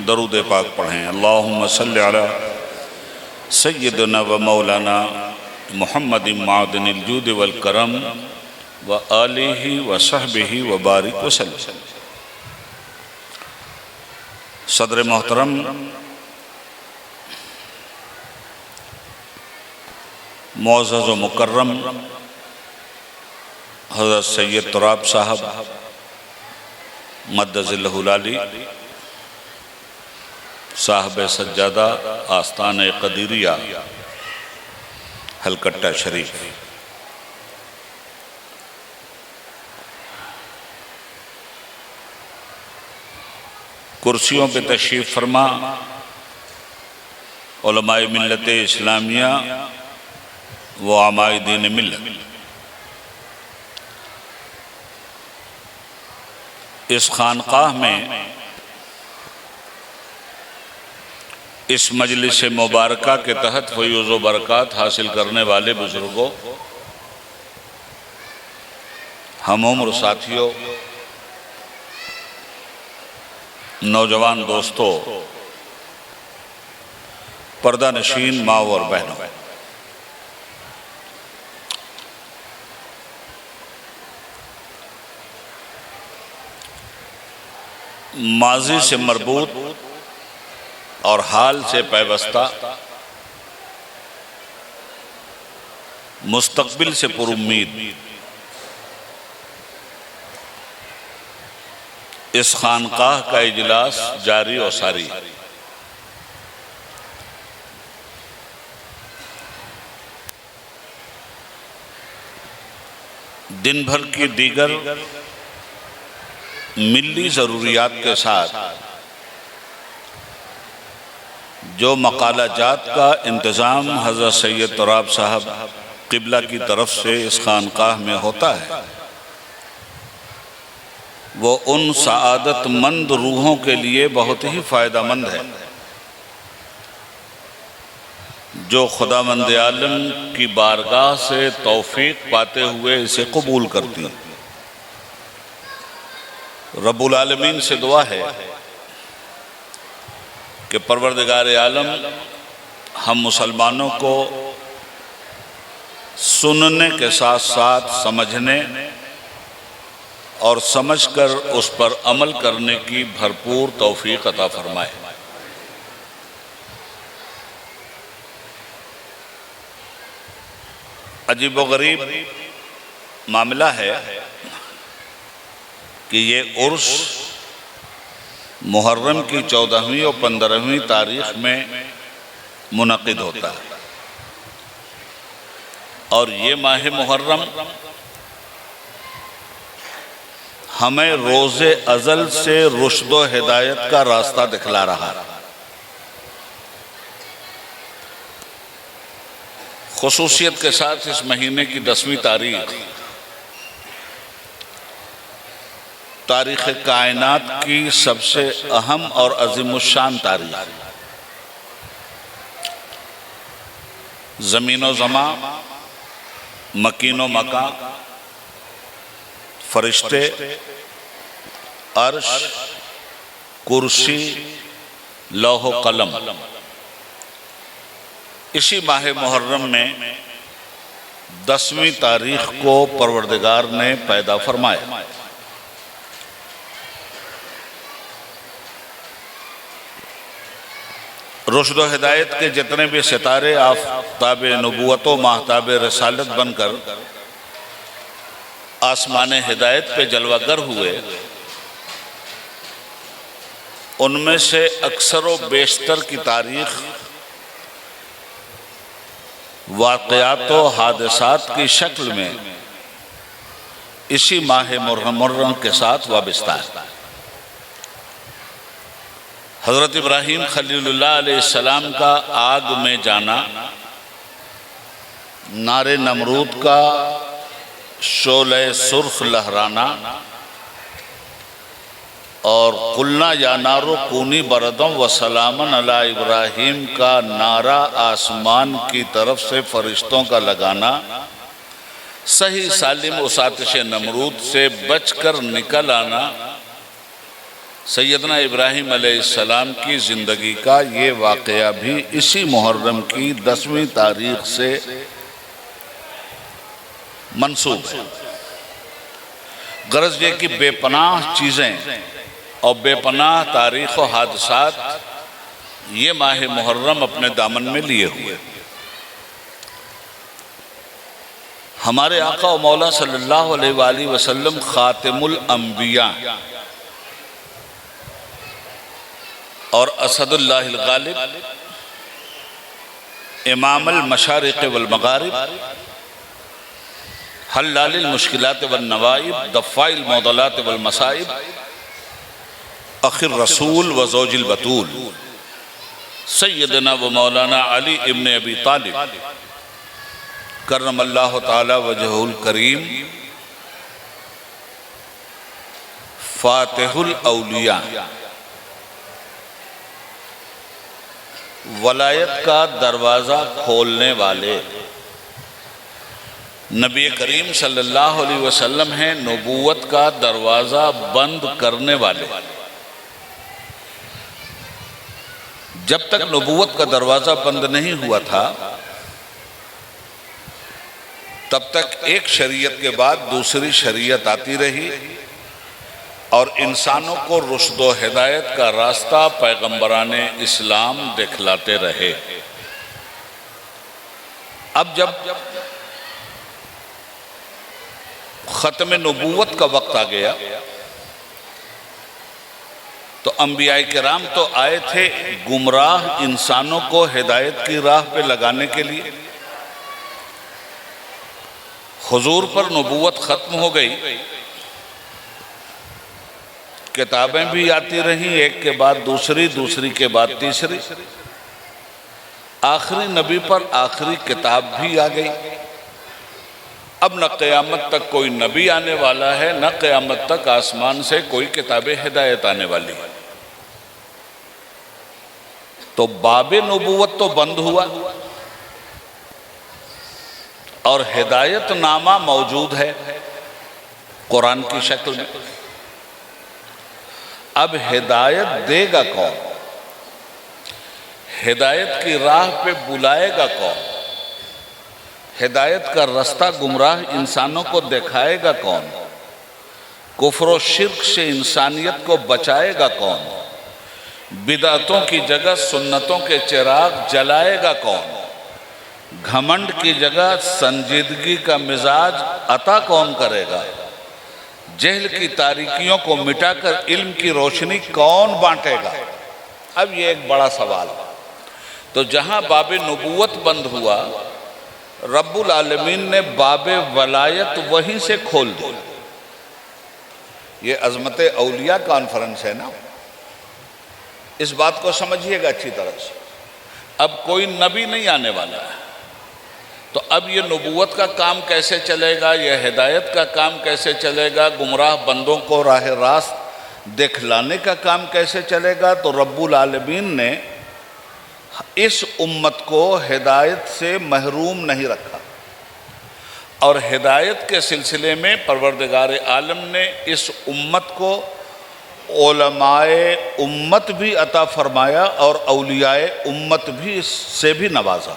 درود پاک پڑھیں۔ اللہم صلی علی سیدنا و مولانا محمد معدن الجود والکرم و آلہ و صحبہ و بارک وسلم۔ صدر محترم معزز و مکرم حضرت سید تراب صاحب مدد ذلہ العالی، صاحب سجادہ آستان قدیریہ ہلکٹہ شریف، کرسیوں پہ تشریف فرما علماء ملت اسلامیہ و علماء دین ملت، اس خانقاہ میں اس مجلس مبارکہ کے تحت فیوز و برکات حاصل کرنے والے بزرگوں، ہم عمر ساتھیوں، نوجوان دوستوں، پردہ نشین ماؤں اور بہنوں، ماضی سے مربوط اور حال سے پیوستہ، مستقبل سے پر امید اس خانقاہ کا اجلاس جاری و ساری۔ دن بھر کی دیگر ملی ضروریات کے ساتھ جو مقالہ جات کا انتظام حضرت سید تراب صاحب قبلہ کی طرف سے اس خانقاہ میں ہوتا ہے، وہ ان سعادت مند روحوں کے لیے بہت ہی فائدہ مند ہے جو خداوند عالم کی بارگاہ سے توفیق پاتے ہوئے اسے قبول کرتی ہیں۔ رب العالمین سے دعا ہے کہ پروردگار عالم ہم مسلمانوں کو سننے کے ساتھ ساتھ سمجھنے اور سمجھ کر اس پر عمل کرنے کی بھرپور توفیق عطا فرمائے۔ عجیب و غریب معاملہ ہے کہ یہ عرس محرم کی 14ویں اور 15ویں تاریخ میں منعقد ہوتا ہے، اور یہ ماہ محرم ہمیں روز ازل سے رشد و ہدایت کا راستہ دکھلا رہا ہے۔ خصوصیت کے ساتھ اس مہینے کی 10ویں تاریخ تاریخ کائنات کی سب سے اہم اور عظیم الشان تاریخ، زمین و زمان، مکین و مکان، فرشتے، عرش، کرسی، لوح و قلم، اسی ماہ محرم میں 10ویں تاریخ کو پروردگار نے پیدا فرمایا۔ رشد و ہدایت کے جتنے بھی ستارے آفتاب نبوت و ماہتاب رسالت بن کر آسمان ہدایت پہ جلوہ گر ہوئے، ان میں سے اکثر و بیشتر کی تاریخ واقعات و حادثات کی شکل میں اسی ماہ محرم کے ساتھ وابستہ ہے۔ حضرت ابراہیم خلیل اللہ علیہ السلام کا آگ میں جانا، نار نمرود کا شعلہ سرخ لہرانا، اور قلنا یا نارو کونی بردم و سلامن علی ابراہیم کا نعرہ آسمان کی طرف سے فرشتوں کا لگانا، صحیح سالم اس آتش نمرود سے بچ کر نکل آنا، سیدنا ابراہیم علیہ السلام کی زندگی کا یہ واقعہ بھی اسی محرم کی 10ویں تاریخ سے منسوب ہے۔ غرض یہ کہ بے پناہ چیزیں اور بے پناہ تاریخ و حادثات یہ ماہ محرم اپنے دامن میں لیے ہوئے۔ ہمارے آقا و مولا صلی اللہ علیہ وآلہ وسلم خاتم الانبیاء اور اسد اللہ الغالب، امام المشارق والمغارب، حلال المشکلات والنوائب، دفاع المعضلات والمصائب، اخی الرسول و زوج البتول، سیدنا و مولانا علی ابن ابی طالب کرم اللہ تعالی وجہہ الکریم، فاتح الاولیاء، ولایت کا دروازہ کھولنے والے، نبی کریم صلی اللہ علیہ وسلم ہیں نبوت کا دروازہ بند کرنے والے۔ جب تک نبوت کا دروازہ بند نہیں ہوا تھا تب تک ایک شریعت کے بعد دوسری شریعت آتی رہی اور انسانوں کو رشد و ہدایت کا راستہ پیغمبران اسلام دکھلاتے رہے۔ اب جب ختم نبوت کا وقت آ گیا تو انبیاء کرام تو آئے تھے گمراہ انسانوں کو ہدایت کی راہ پہ لگانے کے لیے۔ حضور پر نبوت ختم ہو گئی، کتابیں بھی آتی رہیں ایک کے بعد دوسری، دوسری کے بعد تیسری، آخری نبی پر آخری کتاب بھی آ گئی۔ اب نہ قیامت تک کوئی نبی آنے والا ہے، نہ قیامت تک آسمان سے کوئی کتاب ہدایت آنے والی ہے۔ تو باب نبوت تو بند ہوا اور ہدایت نامہ موجود ہے قرآن کی شکل میں۔ اب ہدایت دے گا کون؟ ہدایت کی راہ پہ بلائے گا کون؟ ہدایت کا رستہ گمراہ انسانوں کو دکھائے گا کون؟ کفر و شرک سے انسانیت کو بچائے گا کون؟ بدعتوں کی جگہ سنتوں کے چراغ جلائے گا کون؟ گھمنڈ کی جگہ سنجیدگی کا مزاج عطا کون کرے گا؟ جہل کی تاریکیوں کو مٹا کر علم کی روشنی کون بانٹے گا؟ اب یہ ایک بڑا سوال ہے۔ تو جہاں باب نبوت بند ہوا، رب العالمین نے باب ولایت وہیں سے کھول دی۔ یہ عظمت اولیاء کانفرنس ہے نا، اس بات کو سمجھیے گا اچھی طرح سے۔ اب کوئی نبی نہیں آنے والا ہے، تو اب یہ نبوت کا کام کیسے چلے گا؟ یہ ہدایت کا کام کیسے چلے گا؟ گمراہ بندوں کو راہ راست دکھلانے کا کام کیسے چلے گا؟ تو رب العالمین نے اس امت کو ہدایت سے محروم نہیں رکھا، اور ہدایت کے سلسلے میں پروردگار عالم نے اس امت کو علماء امت بھی عطا فرمایا اور اولیاء امت بھی اس سے بھی نوازا۔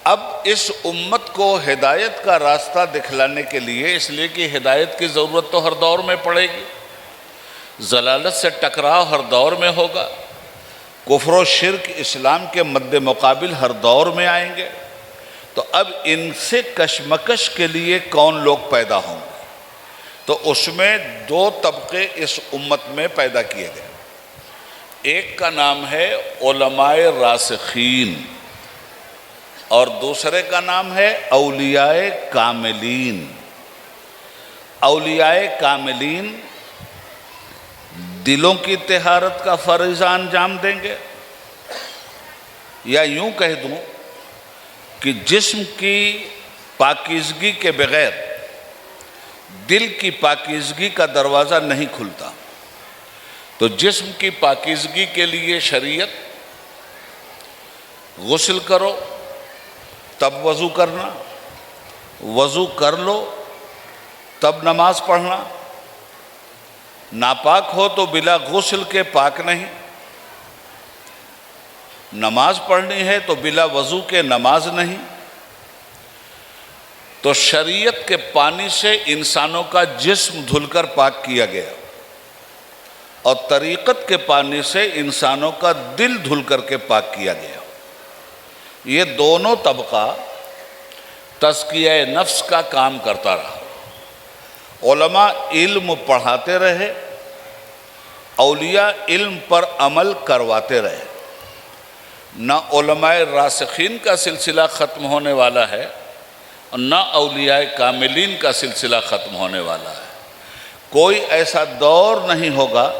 اب اس امت کو ہدایت کا راستہ دکھلانے کے لیے، اس لیے کہ ہدایت کی ضرورت تو ہر دور میں پڑے گی، ضلالت سے ٹکراؤ ہر دور میں ہوگا، کفر و شرک اسلام کے مد مقابل ہر دور میں آئیں گے، تو اب ان سے کشمکش کے لیے کون لوگ پیدا ہوں گے؟ تو اس میں دو طبقے اس امت میں پیدا کیے گئے۔ ایک کا نام ہے علماء راسخین اور دوسرے کا نام ہے اولیاء کاملین۔ اولیاء کاملین دلوں کی طہارت کا فریضہ انجام دیں گے، یا یوں کہہ دوں کہ جسم کی پاکیزگی کے بغیر دل کی پاکیزگی کا دروازہ نہیں کھلتا۔ تو جسم کی پاکیزگی کے لیے شریعت غسل کرو تب وضو کرنا، وضو کر لو تب نماز پڑھنا، ناپاک ہو تو بلا غسل کے پاک نہیں، نماز پڑھنی ہے تو بلا وضو کے نماز نہیں۔ تو شریعت کے پانی سے انسانوں کا جسم دھل کر پاک کیا گیا، اور طریقت کے پانی سے انسانوں کا دل دھل کر کے پاک کیا گیا۔ یہ دونوں طبقہ تزکیہ نفس کا کام کرتا رہا۔ علماء علم پڑھاتے رہے، اولیاء علم پر عمل کرواتے رہے۔ نہ علماء راسخین کا سلسلہ ختم ہونے والا ہے اور نہ اولیاء کاملین کا سلسلہ ختم ہونے والا ہے۔ کوئی ایسا دور نہیں ہوگا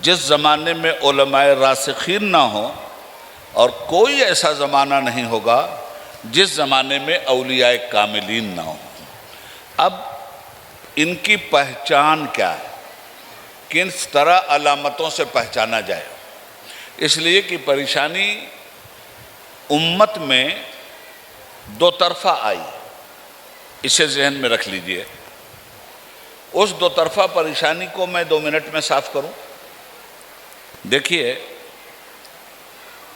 جس زمانے میں علماء راسخین نہ ہوں، اور کوئی ایسا زمانہ نہیں ہوگا جس زمانے میں اولیاء کاملین نہ ہوں۔ اب ان کی پہچان کیا ہے، کس طرح علامتوں سے پہچانا جائے؟ اس لیے کہ پریشانی امت میں دو طرفہ آئی، اسے ذہن میں رکھ لیجئے۔ اس دو طرفہ پریشانی کو میں 2 منٹ میں صاف کروں۔ دیکھیے،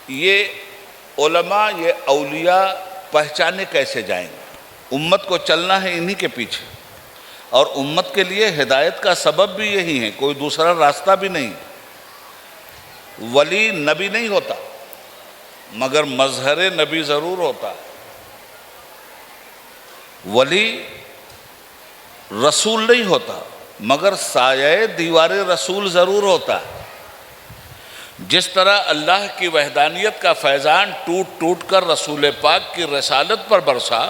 یہ علماء، یہ اولیاء پہچانے کیسے جائیں گے؟ امت کو چلنا ہے انہی کے پیچھے، اور امت کے لیے ہدایت کا سبب بھی یہی ہے، کوئی دوسرا راستہ بھی نہیں۔ ولی نبی نہیں ہوتا، مگر مظہر نبی ضرور ہوتا ہے۔ ولی رسول نہیں ہوتا، مگر سایہ دیوار رسول ضرور ہوتا ہے۔ جس طرح اللہ کی وحدانیت کا فیضان ٹوٹ ٹوٹ کر رسول پاک کی رسالت پر برسا،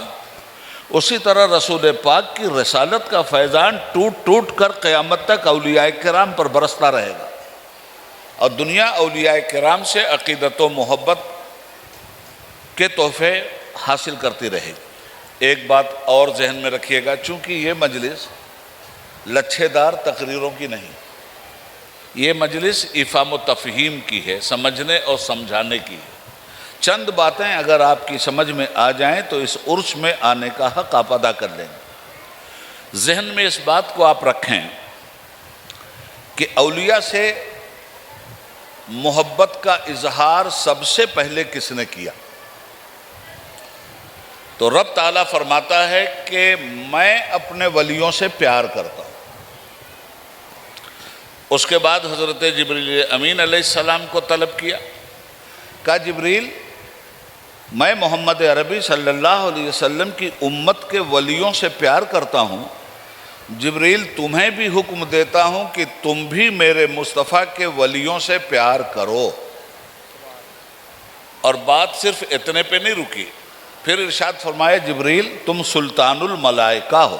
اسی طرح رسول پاک کی رسالت کا فیضان ٹوٹ ٹوٹ کر قیامت تک اولیاء کرام پر برستا رہے گا، اور دنیا اولیاء کرام سے عقیدت و محبت کے تحفے حاصل کرتی رہے گی۔ ایک بات اور ذہن میں رکھیے گا، چونکہ یہ مجلس لچھے دار تقریروں کی نہیں، یہ مجلس افہام و تفہیم کی ہے، سمجھنے اور سمجھانے کی ہے۔ چند باتیں اگر آپ کی سمجھ میں آ جائیں تو اس عرس میں آنے کا حق آپ ادا کر لیں گے۔ ذہن میں اس بات کو آپ رکھیں کہ اولیاء سے محبت کا اظہار سب سے پہلے کس نے کیا؟ تو رب تعالیٰ فرماتا ہے کہ میں اپنے ولیوں سے پیار کرتا ہوں۔ اس کے بعد حضرت جبریل امین علیہ السلام کو طلب کیا، کہا جبریل، میں محمد عربی صلی اللہ علیہ وسلم کی امت کے ولیوں سے پیار کرتا ہوں، جبریل تمہیں بھی حکم دیتا ہوں کہ تم بھی میرے مصطفیٰ کے ولیوں سے پیار کرو۔ اور بات صرف اتنے پہ نہیں رکی، پھر ارشاد فرمایا جبریل تم سلطان الملائکہ ہو،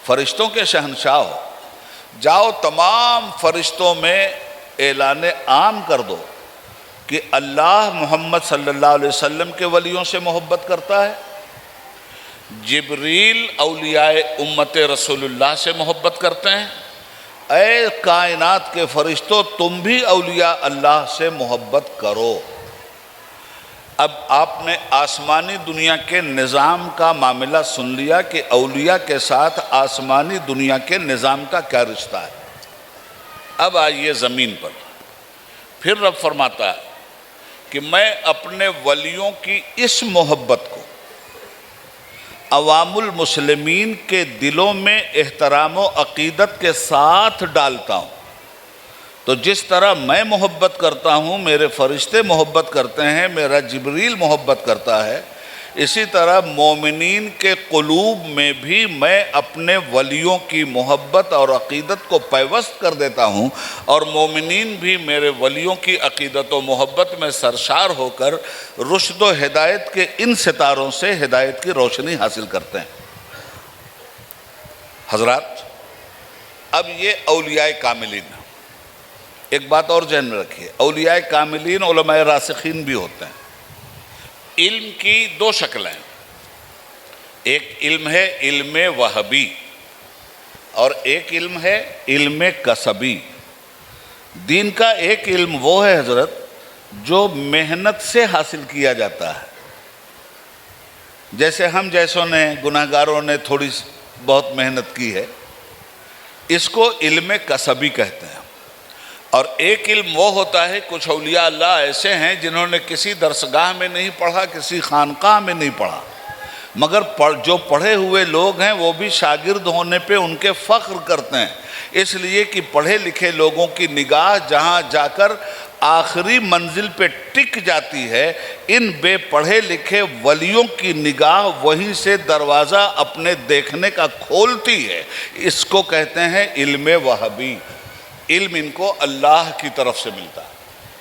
فرشتوں کے شہنشاہ ہو، جاؤ تمام فرشتوں میں اعلان عام کر دو کہ اللہ محمد صلی اللہ علیہ وسلم کے ولیوں سے محبت کرتا ہے، جبریل اولیاء امت رسول اللہ سے محبت کرتے ہیں، اے کائنات کے فرشتوں تم بھی اولیاء اللہ سے محبت کرو۔ اب آپ نے آسمانی دنیا کے نظام کا معاملہ سن لیا کہ اولیاء کے ساتھ آسمانی دنیا کے نظام کا کیا رشتہ ہے۔ اب آئیے زمین پر، پھر رب فرماتا ہے کہ میں اپنے ولیوں کی اس محبت کو عوام المسلمین کے دلوں میں احترام و عقیدت کے ساتھ ڈالتا ہوں۔ تو جس طرح میں محبت کرتا ہوں، میرے فرشتے محبت کرتے ہیں، میرا جبریل محبت کرتا ہے، اسی طرح مومنین کے قلوب میں بھی میں اپنے ولیوں کی محبت اور عقیدت کو پیوست کر دیتا ہوں، اور مومنین بھی میرے ولیوں کی عقیدت و محبت میں سرشار ہو کر رشد و ہدایت کے ان ستاروں سے ہدایت کی روشنی حاصل کرتے ہیں۔ حضرات، اب یہ اولیاء کاملین، ایک بات اور ذہن میں رکھیے، اولیاء کاملین علماء راسخین بھی ہوتے ہیں۔ علم کی دو شکلیں، ایک علم ہے علم وہبی اور ایک علم ہے علم کسبی۔ دین کا ایک علم وہ ہے حضرت جو محنت سے حاصل کیا جاتا ہے، جیسے ہم جیسوں نے، گناہگاروں نے تھوڑی بہت محنت کی ہے، اس کو علم کسبی کہتے ہیں۔ اور ایک علم وہ ہوتا ہے، کچھ اولیاء اللہ ایسے ہیں جنہوں نے کسی درسگاہ میں نہیں پڑھا، کسی خانقاہ میں نہیں پڑھا، مگر جو پڑھے ہوئے لوگ ہیں وہ بھی شاگرد ہونے پہ ان کے فخر کرتے ہیں، اس لیے کہ پڑھے لکھے لوگوں کی نگاہ جہاں جا کر آخری منزل پہ ٹک جاتی ہے، ان بے پڑھے لکھے ولیوں کی نگاہ وہیں سے دروازہ اپنے دیکھنے کا کھولتی ہے۔ اس کو کہتے ہیں علم وہبی۔ علم ان کو اللہ کی طرف سے ملتا ہے۔